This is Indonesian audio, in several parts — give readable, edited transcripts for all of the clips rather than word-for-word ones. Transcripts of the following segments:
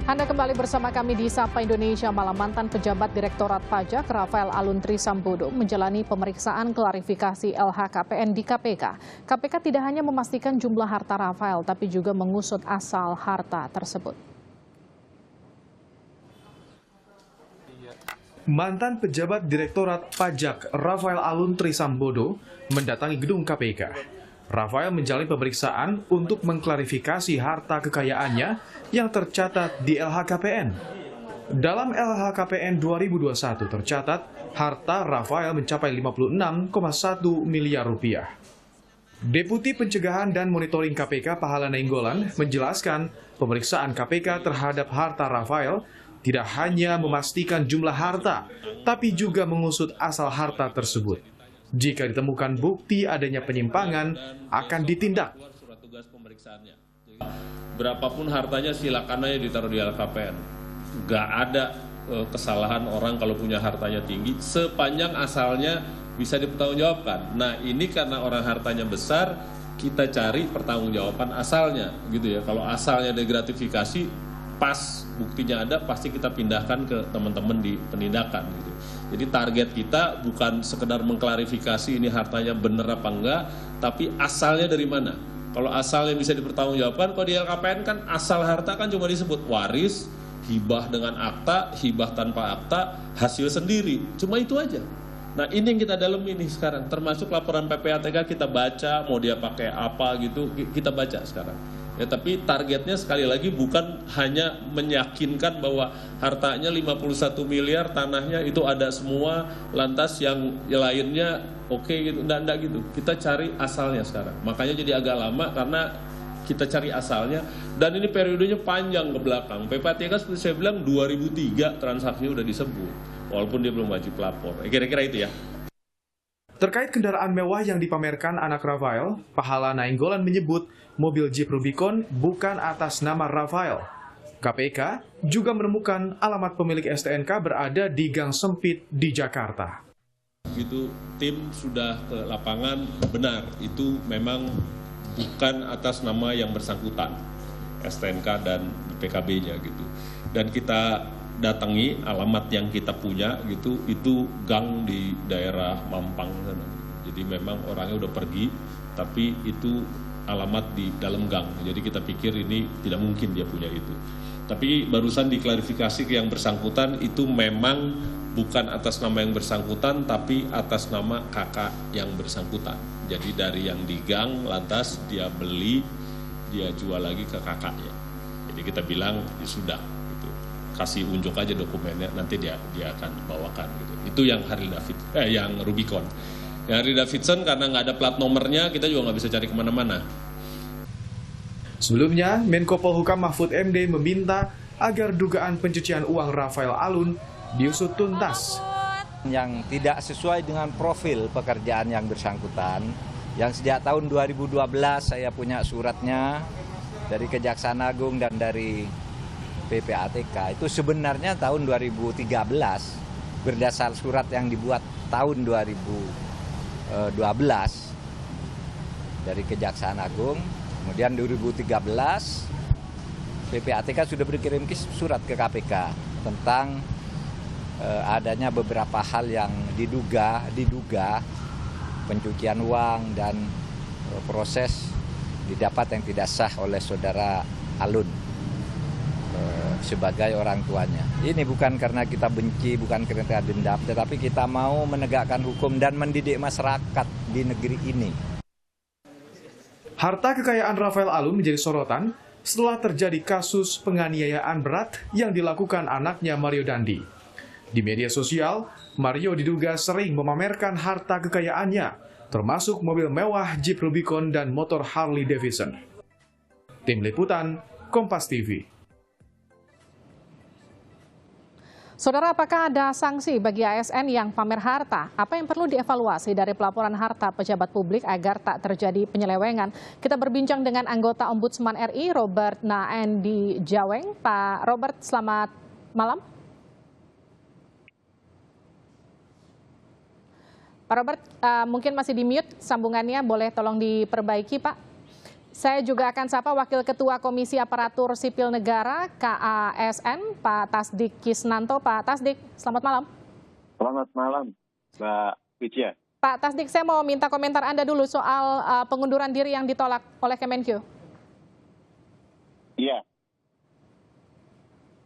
Anda kembali bersama kami di Sapa Indonesia Malam. Mantan pejabat Direktorat Pajak Rafael Alun Trisambodo menjalani pemeriksaan klarifikasi LHKPN di KPK. KPK tidak hanya memastikan jumlah harta Rafael, tapi juga mengusut asal harta tersebut. Mantan pejabat Direktorat Pajak Rafael Alun Trisambodo mendatangi gedung KPK. Rafael menjalani pemeriksaan untuk mengklarifikasi harta kekayaannya yang tercatat di LHKPN. Dalam LHKPN 2021 tercatat harta Rafael mencapai 56,1 miliar rupiah. Deputi Pencegahan dan Monitoring KPK Pahala Nainggolan menjelaskan pemeriksaan KPK terhadap harta Rafael tidak hanya memastikan jumlah harta, tapi juga mengusut asal harta tersebut. Jika ditemukan bukti adanya penyimpangan, akan ditindak. Berapapun hartanya silakan aja ditaruh di LHKPN. Nggak ada kesalahan orang kalau punya hartanya tinggi, sepanjang asalnya bisa dipertanggungjawabkan. Nah ini karena orang hartanya besar, kita cari pertanggungjawaban asalnya, gitu ya. Kalau asalnya degratifikasi, pas buktinya ada, pasti kita pindahkan ke teman-teman di penindakan, gitu. Jadi target kita bukan sekedar mengklarifikasi ini hartanya benar apa enggak, tapi asalnya dari mana. Kalau asalnya bisa dipertanggungjawabkan, kalau di LHKPN kan asal harta kan cuma disebut waris, hibah dengan akta, hibah tanpa akta, hasil sendiri. Cuma itu aja. Nah ini yang kita dalam ini sekarang, termasuk laporan PPATK kita baca, mau dia pakai apa gitu, kita baca sekarang. Ya, tapi targetnya sekali lagi bukan hanya meyakinkan bahwa hartanya 51 miliar, tanahnya itu ada semua, lantas yang lainnya oke gitu, enggak gitu. Kita cari asalnya sekarang. Makanya jadi agak lama karena kita cari asalnya, dan ini periodenya panjang ke belakang. PPATK seperti saya bilang 2003 transaksinya udah disebut, walaupun dia belum wajib lapor. Kira-kira itu ya. Terkait kendaraan mewah yang dipamerkan anak Rafael, Pahala Nainggolan menyebut mobil Jeep Rubicon bukan atas nama Rafael. KPK juga menemukan alamat pemilik STNK berada di gang sempit di Jakarta. Itu tim sudah ke lapangan, benar itu memang bukan atas nama yang bersangkutan, STNK dan PKB-nya gitu. Dan kita datangi alamat yang kita punya gitu, itu gang di daerah Mampang sana. Jadi memang orangnya udah pergi, tapi itu alamat di dalam gang. Jadi kita pikir ini tidak mungkin dia punya itu. Tapi barusan diklarifikasi ke yang bersangkutan itu memang bukan atas nama yang bersangkutan, tapi atas nama kakak yang bersangkutan. Jadi dari yang di gang, lantas dia beli, dia jual lagi ke kakaknya. Jadi kita bilang ya sudah, gitu. Kasih unjuk aja dokumennya, nanti dia akan bawakan. Gitu. Itu yang yang Rubicon. Yang Harley Davidson karena nggak ada plat nomornya, kita juga nggak bisa cari kemana-mana. Sebelumnya, Menko Polhukam Mahfud MD meminta agar dugaan pencucian uang Rafael Alun diusut tuntas. Yang tidak sesuai dengan profil pekerjaan yang bersangkutan, yang sejak tahun 2012 saya punya suratnya dari Kejaksaan Agung dan dari PPATK, itu sebenarnya tahun 2013 berdasar surat yang dibuat tahun 2012 dari Kejaksaan Agung. Kemudian 2013 PPATK sudah berkirim surat ke KPK tentang adanya beberapa hal yang diduga pencucian uang dan proses didapat yang tidak sah oleh saudara Alun sebagai orang tuanya. Ini bukan karena kita benci, bukan karena kita dendam, tetapi kita mau menegakkan hukum dan mendidik masyarakat di negeri ini. Harta kekayaan Rafael Alun menjadi sorotan setelah terjadi kasus penganiayaan berat yang dilakukan anaknya Mario Dandi. Di media sosial, Mario diduga sering memamerkan harta kekayaannya, termasuk mobil mewah Jeep Rubicon dan motor Harley Davidson. Tim Liputan, Kompas TV. Saudara, apakah ada sanksi bagi ASN yang pamer harta? Apa yang perlu dievaluasi dari pelaporan harta pejabat publik agar tak terjadi penyelewengan? Kita berbincang dengan anggota Ombudsman RI, Robert Naendi Jaweng. Pak Robert, selamat malam. Pak Robert, mungkin masih di mute sambungannya, boleh tolong diperbaiki, Pak? Saya juga akan sapa Wakil Ketua Komisi Aparatur Sipil Negara KASN, Pak Tasdik Kisnanto. Pak Tasdik, selamat malam. Selamat malam, Mbak Widya. Pak Tasdik, saya mau minta komentar Anda dulu soal pengunduran diri yang ditolak oleh Kemenkyu. Iya.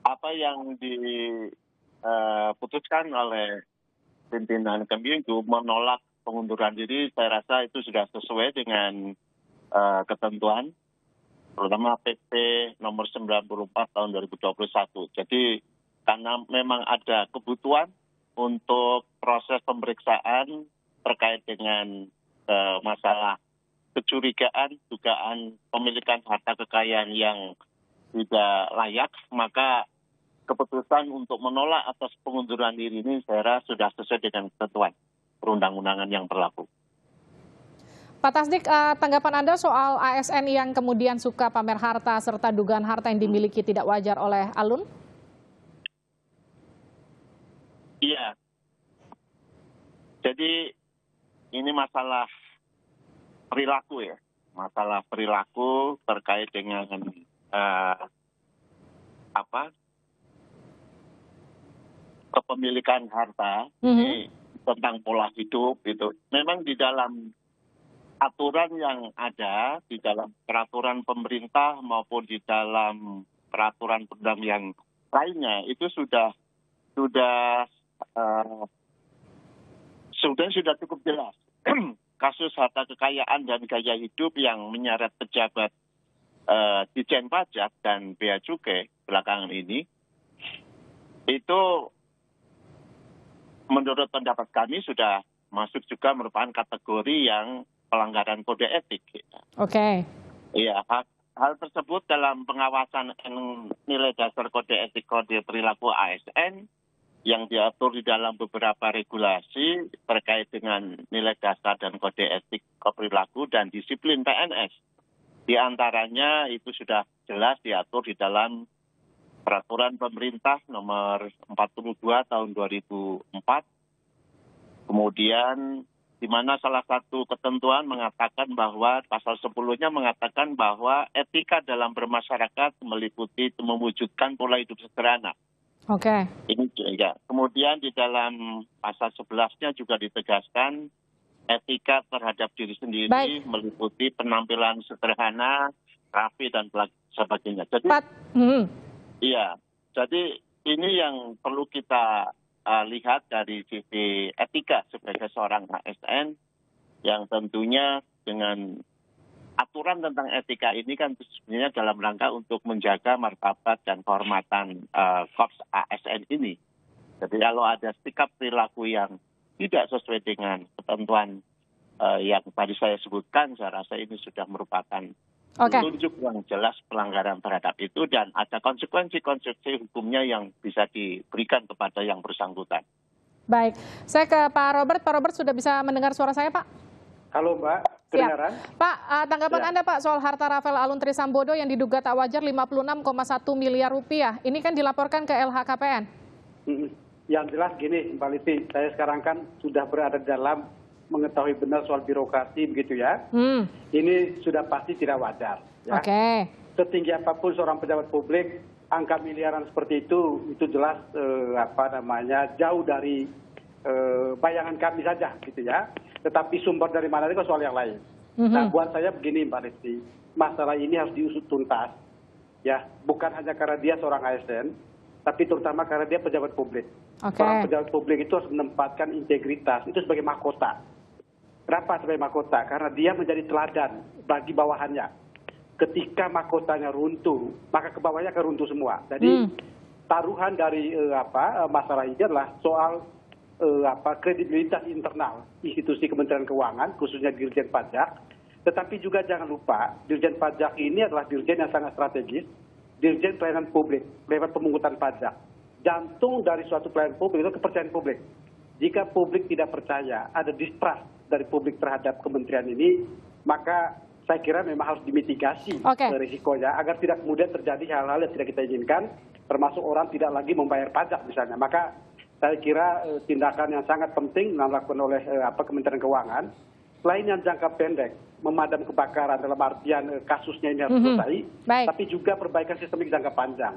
Apa yang diputuskan oleh pimpinan Kemenkyu menolak pengunduran diri, saya rasa itu sudah sesuai dengan ketentuan, terutama PP nomor 94 tahun 2021. Jadi karena memang ada kebutuhan untuk proses pemeriksaan terkait dengan masalah kecurigaan, dugaan pemilikan harta kekayaan yang tidak layak, maka keputusan untuk menolak atas pengunduran diri ini saya rasa sudah sesuai dengan ketentuan perundang-undangan yang berlaku. Pak Tasdik, tanggapan Anda soal ASN yang kemudian suka pamer harta serta dugaan harta yang dimiliki tidak wajar oleh Alun? Iya. Jadi ini masalah perilaku ya, masalah perilaku terkait dengan kepemilikan harta, ini tentang pola hidup itu. Memang di dalam aturan yang ada, di dalam peraturan pemerintah maupun di dalam peraturan perundang yang lainnya itu sudah cukup jelas. Kasus harta kekayaan dan gaya hidup yang menyeret pejabat Ditjen Pajak dan Bea Cukai belakangan ini, itu menurut pendapat kami sudah masuk juga merupakan kategori yang pelanggaran kode etik. Oke. Iya, hal tersebut dalam pengawasan nilai dasar kode etik kode perilaku ASN yang diatur di dalam beberapa regulasi terkait dengan nilai dasar dan kode etik perilaku dan disiplin PNS. Di antaranya itu sudah jelas diatur di dalam peraturan pemerintah nomor 42 tahun 2004. Kemudian di mana salah satu ketentuan mengatakan bahwa pasal 10-nya mengatakan bahwa etika dalam bermasyarakat meliputi mewujudkan pola hidup sederhana. Oke. Ini ya. Kemudian di dalam pasal 11-nya juga ditegaskan etika terhadap diri sendiri meliputi penampilan sederhana, rapi dan sebagainya. Jadi iya. Jadi ini yang perlu kita lihat dari sisi etika sebagai seorang ASN yang tentunya dengan aturan tentang etika ini kan sebenarnya dalam rangka untuk menjaga martabat dan kehormatan Korps ASN ini. Jadi kalau ada sikap perilaku yang tidak sesuai dengan ketentuan yang tadi saya sebutkan, saya rasa ini sudah merupakan petunjuk yang jelas pelanggaran terhadap itu dan ada konsekuensi hukumnya yang bisa diberikan kepada yang bersangkutan. Baik, saya ke Pak Robert. Pak Robert sudah bisa mendengar suara saya, Pak? Halo Mbak, kedengaran? Pak, tanggapan Anda Pak soal harta Rafael Alun Trisambodo yang diduga tak wajar 56,1 miliar rupiah. Ini kan dilaporkan ke LHKPN. Yang jelas gini Mbak Liti, saya sekarang kan sudah berada dalam mengetahui benar soal birokrasi begitu ya. Ini sudah pasti tidak wajar. Ya. Oke. Setinggi apapun seorang pejabat publik, angka miliaran seperti itu jelas jauh dari bayangan kami saja gitu ya. Tetapi sumber dari mana itu soal yang lain. Nah buat saya begini Mbak Lesti, masalah ini harus diusut tuntas. Ya, bukan hanya karena dia seorang ASN, tapi terutama karena dia pejabat publik. Seorang pejabat publik itu harus menempatkan integritas itu sebagai mahkota. Kenapa sebagai mahkota? Karena dia menjadi teladan bagi bawahannya. Ketika mahkotanya runtuh, maka ke bawahnya akan runtuh semua. Jadi taruhan dari masalah ini adalah soal kredibilitas internal institusi Kementerian Keuangan, khususnya Dirjen Pajak. Tetapi juga jangan lupa, Dirjen Pajak ini adalah dirjen yang sangat strategis, dirjen pelayanan publik, lewat pemungutan pajak. Jantung dari suatu pelayanan publik itu kepercayaan publik. Jika publik tidak percaya, ada distrust dari publik terhadap kementerian ini, maka saya kira memang harus dimitigasi risikonya agar tidak kemudian terjadi hal-hal yang tidak kita inginkan, termasuk orang tidak lagi membayar pajak misalnya. Maka saya kira tindakan yang sangat penting yang dilakukan oleh Kementerian Keuangan selain yang jangka pendek, memadam kebakaran dalam artian kasusnya ini harus selesai, tapi juga perbaikan sistemik jangka panjang.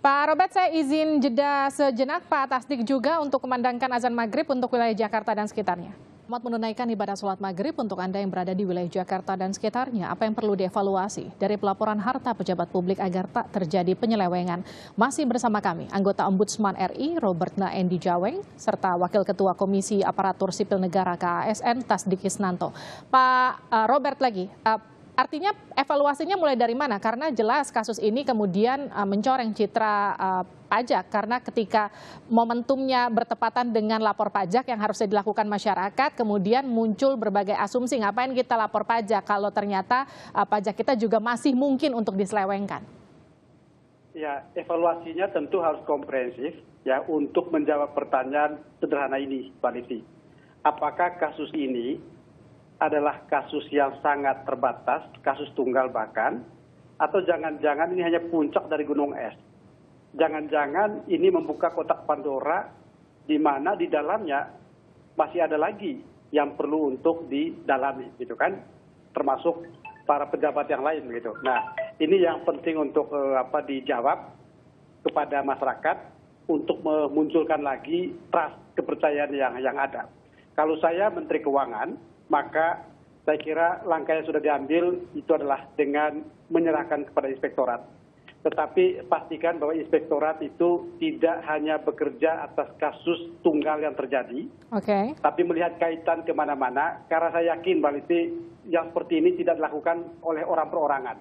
Pak Robert, saya izin jeda sejenak Pak Tasdik juga untuk kumandangkan azan maghrib untuk wilayah Jakarta dan sekitarnya. Selamat menunaikan ibadah sholat maghrib untuk Anda yang berada di wilayah Jakarta dan sekitarnya. Apa yang perlu dievaluasi dari pelaporan harta pejabat publik agar tak terjadi penyelewengan? Masih bersama kami, anggota Ombudsman RI Robert Naendi Jaweng, serta Wakil Ketua Komisi Aparatur Sipil Negara KASN Tasdik Isnanto. Pak Robert lagi, artinya evaluasinya mulai dari mana? Karena jelas kasus ini kemudian mencoreng citra pajak karena ketika momentumnya bertepatan dengan lapor pajak yang harusnya dilakukan masyarakat, kemudian muncul berbagai asumsi ngapain kita lapor pajak kalau ternyata pajak kita juga masih mungkin untuk diselewengkan. Ya, evaluasinya tentu harus komprehensif ya untuk menjawab pertanyaan sederhana ini, Pak Livi. Apakah kasus ini adalah kasus yang sangat terbatas, kasus tunggal bahkan, atau jangan-jangan ini hanya puncak dari gunung es? Jangan-jangan ini membuka kotak Pandora di mana di dalamnya masih ada lagi yang perlu untuk didalami, gitu kan? Termasuk para pejabat yang lain, gitu. Nah, ini yang penting untuk dijawab kepada masyarakat untuk memunculkan lagi trust, kepercayaan yang ada. Kalau saya Menteri Keuangan, maka saya kira langkah yang sudah diambil itu adalah dengan menyerahkan kepada inspektorat. Tetapi pastikan bahwa inspektorat itu tidak hanya bekerja atas kasus tunggal yang terjadi, tapi melihat kaitan kemana-mana, karena saya yakin Mbak Livi, yang seperti ini tidak dilakukan oleh orang perorangan.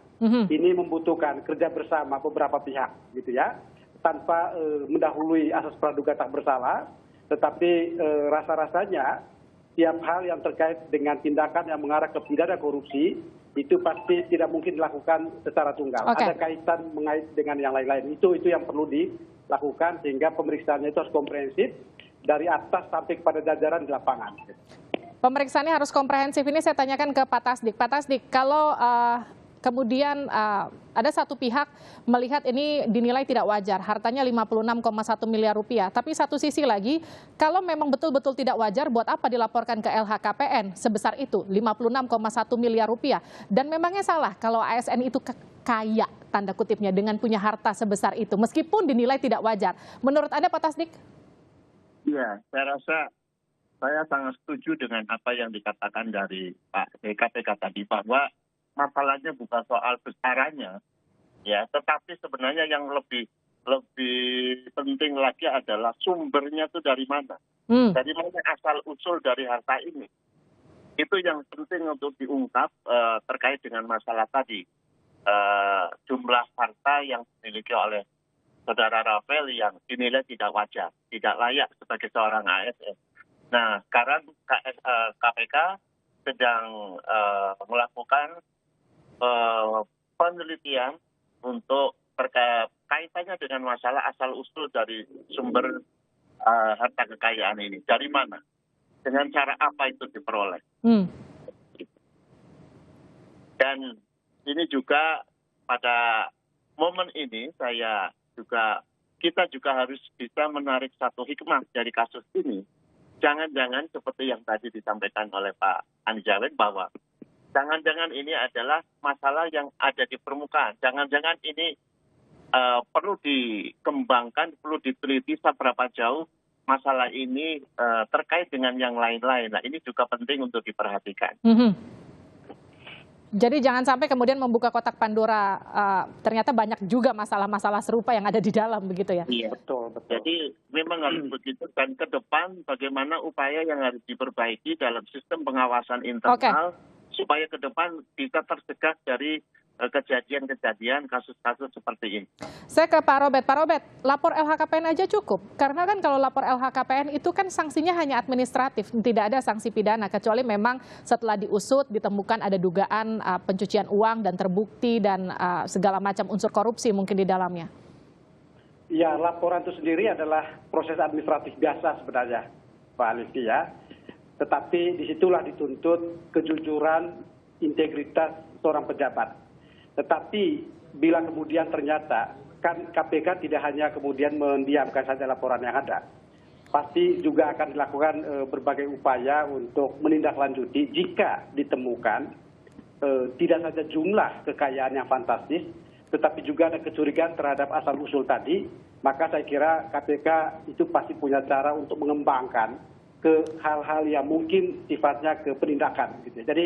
Ini membutuhkan kerja bersama beberapa pihak, gitu ya, tanpa mendahului asas praduga tak bersalah, tetapi rasa-rasanya tiap hal yang terkait dengan tindakan yang mengarah ke pidana korupsi itu pasti tidak mungkin dilakukan secara tunggal. Ada kaitan mengait dengan yang lain-lain. Itu yang perlu dilakukan sehingga pemeriksaannya itu harus komprehensif dari atas sampai kepada jajaran di lapangan. Pemeriksaannya harus komprehensif. Ini saya tanyakan ke Pak Tasdik. Pak Tasdik, kalau kemudian ada satu pihak melihat ini dinilai tidak wajar, hartanya 56,1 miliar rupiah. Tapi satu sisi lagi, kalau memang betul-betul tidak wajar, buat apa dilaporkan ke LHKPN sebesar itu, 56,1 miliar rupiah. Dan memangnya salah kalau ASN itu kaya, tanda kutipnya, dengan punya harta sebesar itu, meskipun dinilai tidak wajar. Menurut Anda, Pak Tasdik? Iya, saya rasa saya sangat setuju dengan apa yang dikatakan dari Pak KPK tadi, bahwa masalahnya bukan soal besarannya, ya, tetapi sebenarnya yang lebih penting lagi adalah sumbernya itu dari mana, dari mana asal usul dari harta ini. Itu yang penting untuk diungkap terkait dengan masalah tadi, jumlah harta yang dimiliki oleh saudara Rafael yang dinilai tidak wajar, tidak layak sebagai seorang ASN. Nah, sekarang KPK sedang melakukan penelitian untuk kaitannya dengan masalah asal-usul dari sumber harta kekayaan ini. Dari mana? Dengan cara apa itu diperoleh? Dan ini juga pada momen ini kita juga harus bisa menarik satu hikmah dari kasus ini. Jangan-jangan seperti yang tadi disampaikan oleh Pak Andi Jaweng bahwa jangan-jangan ini adalah masalah yang ada di permukaan. Jangan-jangan ini perlu dikembangkan, perlu diteliti seberapa jauh masalah ini terkait dengan yang lain-lain. Nah, ini juga penting untuk diperhatikan. Jadi jangan sampai kemudian membuka kotak Pandora, ternyata banyak juga masalah-masalah serupa yang ada di dalam, begitu ya? Iya, betul. Jadi memang harus begitu, dan ke depan bagaimana upaya yang harus diperbaiki dalam sistem pengawasan internal, supaya ke depan bisa tercegah dari kejadian-kejadian kasus-kasus seperti ini. Saya ke Pak Robert. Pak Robert, lapor LHKPN aja cukup? Karena kan kalau lapor LHKPN itu kan sanksinya hanya administratif, tidak ada sanksi pidana, kecuali memang setelah diusut ditemukan ada dugaan pencucian uang dan terbukti dan segala macam unsur korupsi mungkin di dalamnya. Ya, laporan itu sendiri adalah proses administratif biasa sebenarnya, Pak Alifi ya. Tetapi disitulah dituntut kejujuran, integritas seorang pejabat. Tetapi bila kemudian ternyata kan KPK tidak hanya kemudian mendiamkan saja laporan yang ada, pasti juga akan dilakukan berbagai upaya untuk menindaklanjuti jika ditemukan tidak saja jumlah kekayaan yang fantastis, tetapi juga ada kecurigaan terhadap asal-usul tadi, maka saya kira KPK itu pasti punya cara untuk mengembangkan ke hal-hal yang mungkin sifatnya ke penindakan. Gitu. Jadi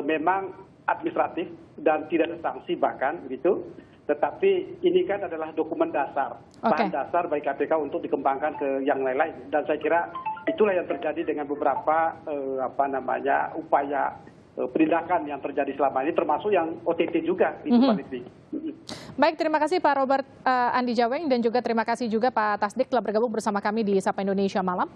memang administratif dan tidak ada sanksi bahkan begitu. Tetapi ini kan adalah dokumen dasar, bahan dasar bagi KPK untuk dikembangkan ke yang lain-lain. Dan saya kira itulah yang terjadi dengan beberapa upaya penindakan yang terjadi selama ini, termasuk yang OTT juga. Baik, terima kasih Pak Robert Andi Jaweng dan juga terima kasih juga Pak Tasdik telah bergabung bersama kami di Sapa Indonesia Malam.